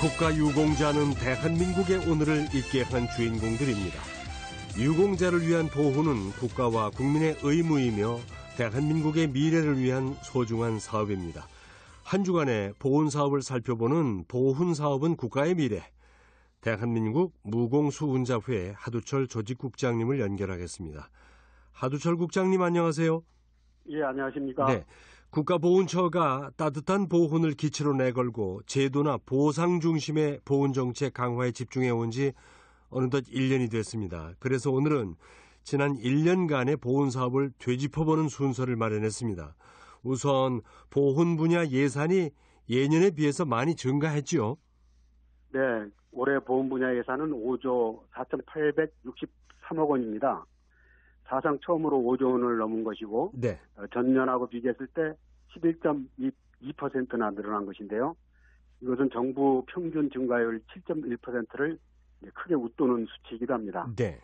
국가유공자는 대한민국의 오늘을 있게 한 주인공들입니다. 유공자를 위한 보호는 국가와 국민의 의무이며 대한민국의 미래를 위한 소중한 사업입니다. 한 주간의 보훈사업을 살펴보는 보훈사업은 국가의 미래. 대한민국 무공수훈자회 하두철 조직국장님을 연결하겠습니다. 하두철 국장님 안녕하세요. 예, 안녕하십니까. 네, 국가보훈처가 따뜻한 보훈을 기치로 내걸고 제도나 보상 중심의 보훈정책 강화에 집중해 온 지 어느덧 1년이 됐습니다. 그래서 오늘은 지난 1년간의 보훈사업을 되짚어보는 순서를 마련했습니다. 우선 보훈 분야 예산이 예년에 비해서 많이 증가했죠? 네, 올해 보훈 분야 예산은 5조 4,863억 원입니다. 사상 처음으로 5조 원을 넘은 것이고 네. 전년하고 비교했을 때 11.2%나 늘어난 것인데요. 이것은 정부 평균 증가율 7.1%를 크게 웃도는 수치이기도 합니다. 네.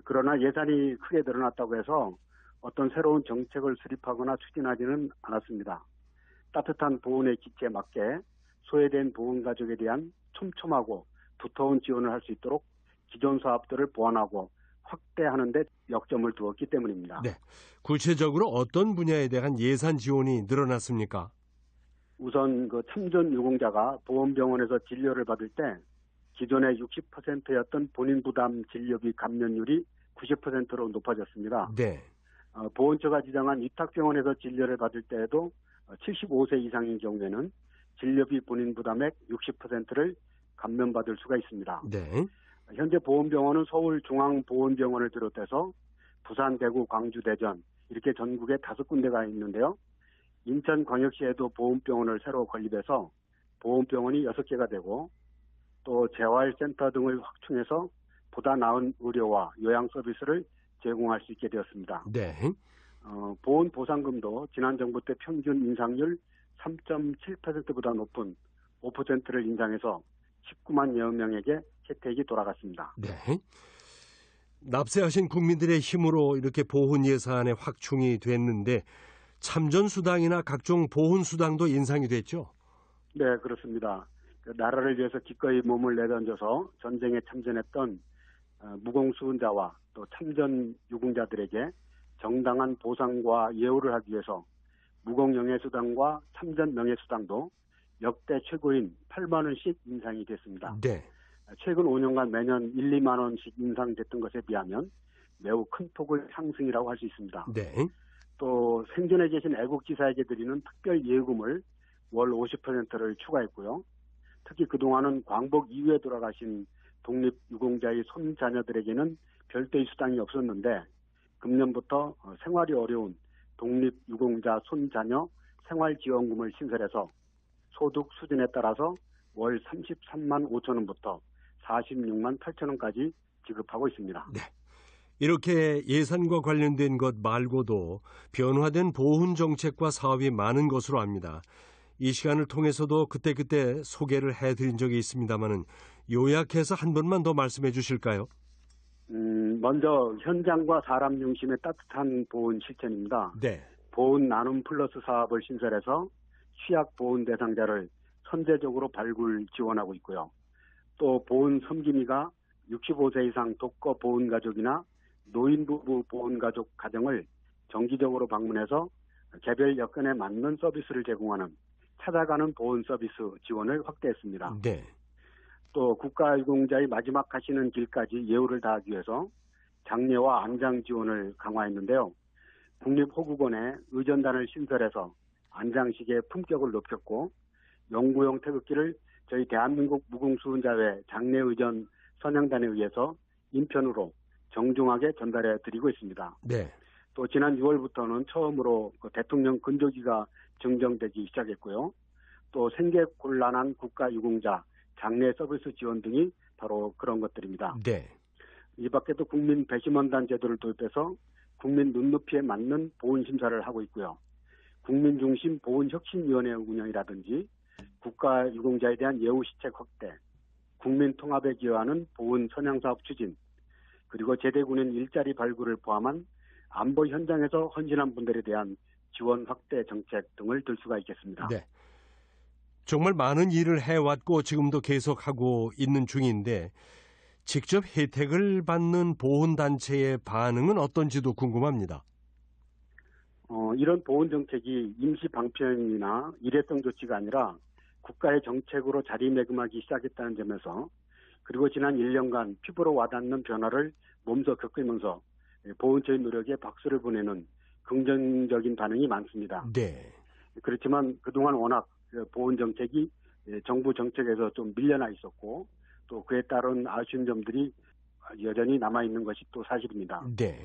그러나 예산이 크게 늘어났다고 해서 어떤 새로운 정책을 수립하거나 추진하지는 않았습니다. 따뜻한 보훈의 기치에 맞게 소외된 보훈가족에 대한 촘촘하고 두터운 지원을 할 수 있도록 기존 사업들을 보완하고 확대하는 데 역점을 두었기 때문입니다. 네. 구체적으로 어떤 분야에 대한 예산 지원이 늘어났습니까? 우선 참전 유공자가 보훈병원에서 진료를 받을 때 기존의 60%였던 본인 부담 진료비 감면율이 90%로 높아졌습니다. 네. 보훈처가 지정한 위탁병원에서 진료를 받을 때에도 75세 이상인 경우에는 진료비 본인 부담액 60%를 감면받을 수가 있습니다. 네. 현재 보훈병원은 서울중앙보훈병원을 비롯해서 부산, 대구, 광주, 대전 이렇게 전국에 5군데가 있는데요. 인천광역시에도 보훈병원을 새로 건립해서 보훈병원이 6개가 되고 또 재활센터 등을 확충해서 보다 나은 의료와 요양 서비스를 제공할 수 있게 되었습니다. 네. 보훈 보상금도 지난 정부 때 평균 인상률 3.7%보다 높은 5%를 인상해서 19만여 명에게 혜택이 돌아갔습니다. 네. 납세하신 국민들의 힘으로 이렇게 보훈 예산에 확충이 됐는데 참전수당이나 각종 보훈수당도 인상이 됐죠? 네, 그렇습니다. 나라를 위해서 기꺼이 몸을 내던져서 전쟁에 참전했던 무공수훈자와 또 참전 유공자들에게 정당한 보상과 예우를 하기 위해서 무공영예수당과 참전 명예수당도 역대 최고인 8만 원씩 인상이 됐습니다. 네. 최근 5년간 매년 1, 2만 원씩 인상됐던 것에 비하면 매우 큰 폭의 상승이라고 할 수 있습니다. 네. 또 생존해 계신 애국지사에게 드리는 특별 예금을 월 50%를 추가했고요. 특히 그동안은 광복 이후에 돌아가신 독립유공자의 손자녀들에게는 별도의 수당이 없었는데 금년부터 생활이 어려운 독립유공자 손자녀 생활지원금을 신설해서 소득 수준에 따라서 월 33만 5천 원부터 46만 8천 원까지 지급하고 있습니다. 네. 이렇게 예산과 관련된 것 말고도 변화된 보훈 정책과 사업이 많은 것으로 압니다. 이 시간을 통해서도 그때그때 소개를 해드린 적이 있습니다마는 요약해서 한 번만 더 말씀해 주실까요? 먼저 현장과 사람 중심의 따뜻한 보훈 실천입니다. 네. 보훈 나눔 플러스 사업을 신설해서 취약 보훈 대상자를 선제적으로 발굴 지원하고 있고요. 또 보훈 섬김이가 65세 이상 독거 보훈 가족이나 노인 부부 보훈 가족 가정을 정기적으로 방문해서 개별 여건에 맞는 서비스를 제공하는 찾아가는 보훈 서비스 지원을 확대했습니다. 네. 또 국가유공자의 마지막 가시는 길까지 예우를 다하기 위해서 장례와 안장 지원을 강화했는데요. 국립호국원에 의전단을 신설해서 안장식의 품격을 높였고 영구용 태극기를 저희 대한민국 무공수훈자회 장례의전 선양단에 의해서 인편으로 정중하게 전달해 드리고 있습니다. 네. 또 지난 6월부터는 처음으로 대통령 근조기가 증정되기 시작했고요. 또 생계곤란한 국가유공자 장례 서비스 지원 등이 바로 그런 것들입니다. 네. 이 밖에도 국민 배심원단 제도를 도입해서 국민 눈높이에 맞는 보훈 심사를 하고 있고요. 국민중심 보훈혁신위원회 운영이라든지 국가유공자에 대한 예우시책 확대, 국민 통합에 기여하는 보훈 선양사업 추진, 그리고 제대군인 일자리 발굴을 포함한 안보 현장에서 헌신한 분들에 대한 지원 확대 정책 등을 들 수가 있겠습니다. 네. 정말 많은 일을 해왔고 지금도 계속하고 있는 중인데 직접 혜택을 받는 보훈단체의 반응은 어떤지도 궁금합니다. 이런 보훈 정책이 임시 방편이나 일회성 조치가 아니라 국가의 정책으로 자리매김하기 시작했다는 점에서 그리고 지난 1년간 피부로 와닿는 변화를 몸소 겪으면서 보훈처의 노력에 박수를 보내는 긍정적인 반응이 많습니다. 네. 그렇지만 그동안 워낙 보훈 정책이 정부 정책에서 좀 밀려나 있었고 또 그에 따른 아쉬운 점들이 여전히 남아있는 것이 또 사실입니다. 네.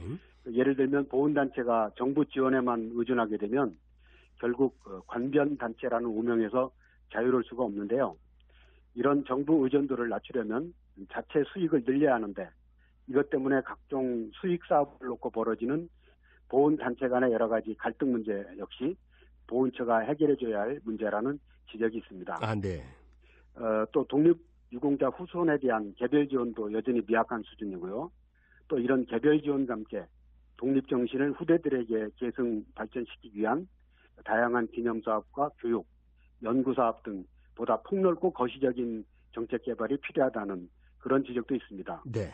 예를 들면 보훈단체가 정부 지원에만 의존하게 되면 결국 관변단체라는 오명에서 자유로울 수가 없는데요. 이런 정부 의존도를 낮추려면 자체 수익을 늘려야 하는데 이것 때문에 각종 수익 사업을 놓고 벌어지는 보훈단체 간의 여러 가지 갈등 문제 역시 보훈처가 해결해줘야 할 문제라는 지적이 있습니다. 아, 네. 또 독립유공자 후손에 대한 개별 지원도 여전히 미약한 수준이고요. 또 이런 개별 지원과 함께 독립정신을 후대들에게 계승 발전시키기 위한 다양한 기념사업과 교육, 연구사업 등 보다 폭넓고 거시적인 정책 개발이 필요하다는 그런 지적도 있습니다. 네.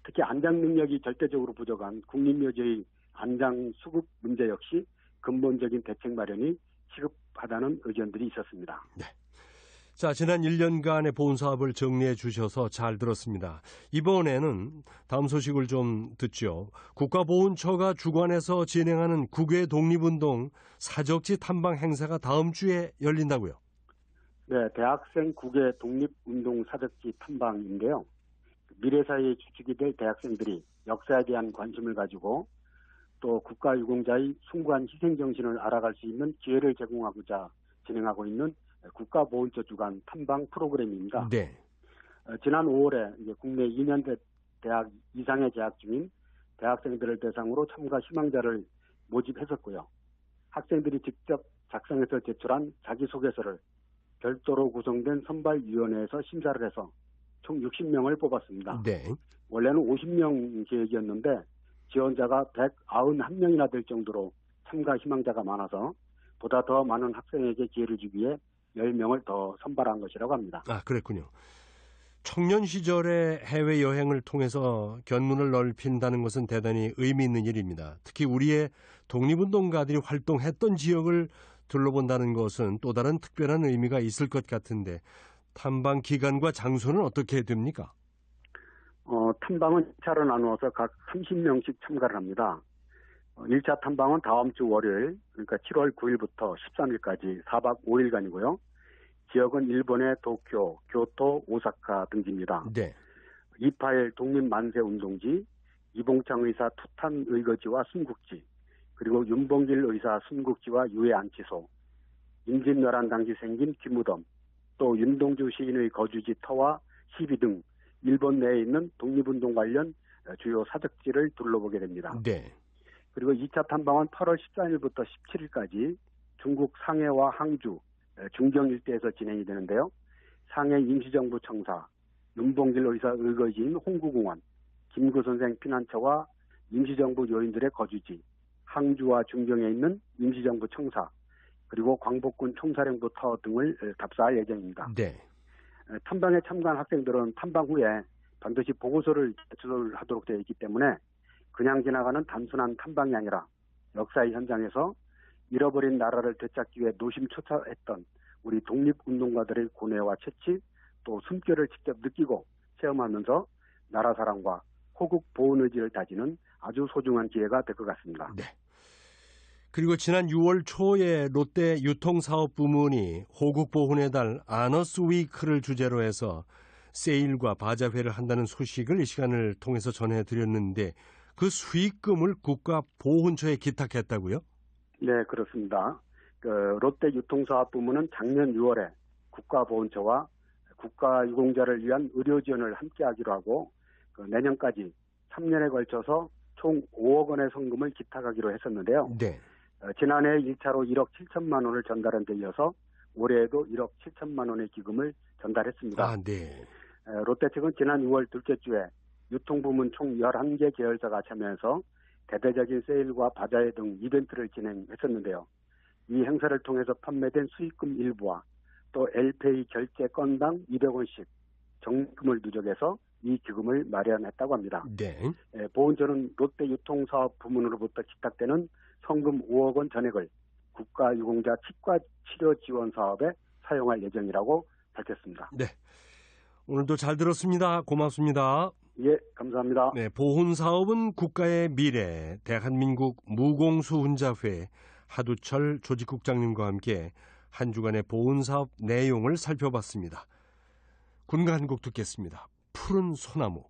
특히 안장 능력이 절대적으로 부족한 국립묘지의 안장 수급 문제 역시 근본적인 대책 마련이 시급하다는 의견들이 있었습니다. 네. 자, 지난 1년간의 보훈 사업을 정리해 주셔서 잘 들었습니다. 이번에는 다음 소식을 좀 듣죠. 국가보훈처가 주관해서 진행하는 국외 독립운동 사적지 탐방 행사가 다음 주에 열린다고요? 네, 대학생 국외 독립운동 사적지 탐방인데요. 미래사회의 주축이 될 대학생들이 역사에 대한 관심을 가지고 또 국가유공자의 숭고한 희생정신을 알아갈 수 있는 기회를 제공하고자 진행하고 있는 국가보훈처 주관 탐방 프로그램입니다. 네. 지난 5월에 이제 국내 2년제 대학 이상에 재학 중인 대학생들을 대상으로 참가 희망자를 모집했었고요. 학생들이 직접 작성해서 제출한 자기소개서를 별도로 구성된 선발위원회에서 심사를 해서 총 60명을 뽑았습니다. 네. 원래는 50명 계획이었는데 지원자가 191명이나 될 정도로 참가 희망자가 많아서 보다 더 많은 학생에게 기회를 주기 위해 10명을 더 선발한 것이라고 합니다. 아, 그랬군요. 청년 시절에 해외여행을 통해서 견문을 넓힌다는 것은 대단히 의미 있는 일입니다. 특히 우리의 독립운동가들이 활동했던 지역을 둘러본다는 것은 또 다른 특별한 의미가 있을 것 같은데 탐방 기간과 장소는 어떻게 됩니까? 탐방은 2차로 나누어서 각 30명씩 참가를 합니다. 1차 탐방은 다음 주 월요일, 그러니까 7월 9일부터 13일까지 4박 5일간이고요. 지역은 일본의 도쿄, 교토, 오사카 등지입니다. 네. 2파일 독립만세운동지, 이봉창 의사 투탄 의거지와 순국지, 그리고 윤봉길 의사 순국지와 유해안치소, 임진왜란 당시 생긴 귀무덤, 또 윤동주 시인의 거주지 터와 시비 등 일본 내에 있는 독립운동 관련 주요 사적지를 둘러보게 됩니다. 네. 그리고 2차 탐방은 8월 14일부터 17일까지 중국 상해와 항주, 중경 일대에서 진행이 되는데요. 상해 임시정부 청사, 윤봉길 의사 의거지인 홍구공원, 김구 선생 피난처와 임시정부 요인들의 거주지, 항주와 중경에 있는 임시정부 청사, 그리고 광복군 총사령부 터 등을 답사할 예정입니다. 네. 탐방에 참가한 학생들은 탐방 후에 반드시 보고서를 제출하도록 되어 있기 때문에 그냥 지나가는 단순한 탐방이 아니라 역사의 현장에서 잃어버린 나라를 되찾기 위해 노심초사했던 우리 독립운동가들의 고뇌와 채취 또 숨결을 직접 느끼고 체험하면서 나라 사랑과 호국 보훈 의지를 다지는 아주 소중한 기회가 될 것 같습니다. 네. 그리고 지난 6월 초에 롯데 유통사업 부문이 호국 보훈의 달 아너스 위크를 주제로 해서 세일과 바자회를 한다는 소식을 이 시간을 통해서 전해드렸는데 그 수익금을 국가보훈처에 기탁했다고요? 네, 그렇습니다. 롯데 유통사업 부문은 작년 6월에 국가보훈처와 국가유공자를 위한 의료 지원을 함께하기로 하고 내년까지 3년에 걸쳐서 총 5억 원의 성금을 기탁하기로 했었는데요. 네. 지난해 1차로 1억 7천만 원을 전달한 데 이어서 올해에도 1억 7천만 원의 기금을 전달했습니다. 아, 네. 롯데 측은 지난 6월 둘째 주에 유통부문 총 11개 계열사가 참여해서 대대적인 세일과 바자회 등 이벤트를 진행했었는데요. 이 행사를 통해서 판매된 수익금 일부와 또 LPA 결제 건당 200원씩 적립금을 누적해서 이 기금을 마련했다고 합니다. 네. 보훈처는 롯데유통사업 부문으로부터 기탁되는 성금 5억 원 전액을 국가유공자 치과 치료 지원 사업에 사용할 예정이라고 밝혔습니다. 네. 오늘도 잘 들었습니다. 고맙습니다. 예, 감사합니다. 네, 보훈 사업은 국가의 미래. 대한민국 무공수훈자회 하두철 조직국장님과 함께 한 주간의 보훈 사업 내용을 살펴봤습니다. 군가 한 곡 듣겠습니다. 푸른 소나무.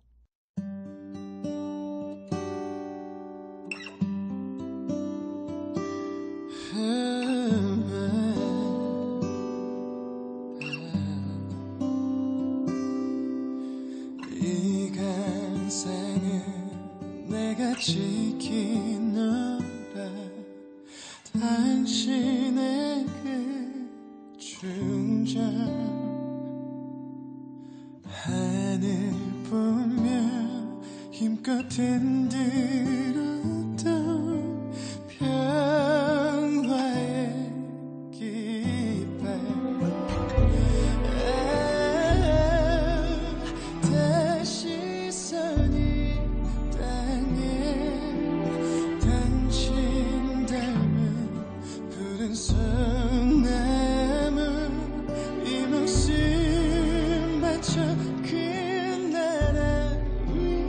이 간상은 내가 지키노라 당신의 그 중정 하늘 보며 힘껏 흔들었던 평화의 깃발 다시 서니 땅에 당신 닮은 푸른 소나무 이 목숨 바쳐 그 나라 위에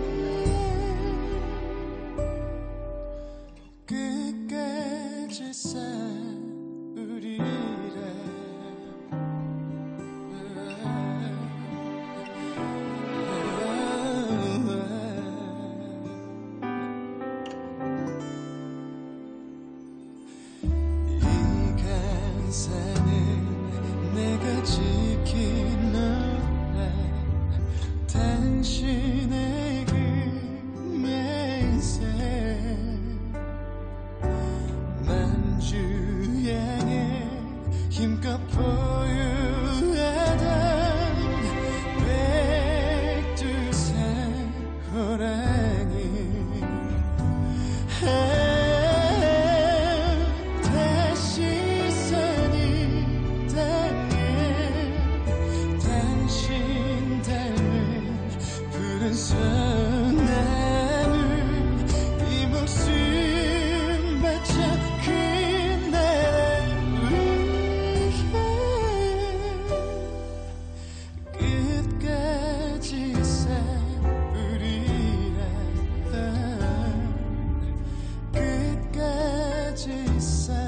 끝까지 싸우리라 이 간산을 내가 지키노라 당신의 그 맹세 만주양에 힘껏 보유하던 백두산 호랑이 다시 서니 땅에 당신 닮은 푸른 소나무 이 목숨 바쳐 그 나라 위에 끝까지 싸우리라 끝까지 싸우리라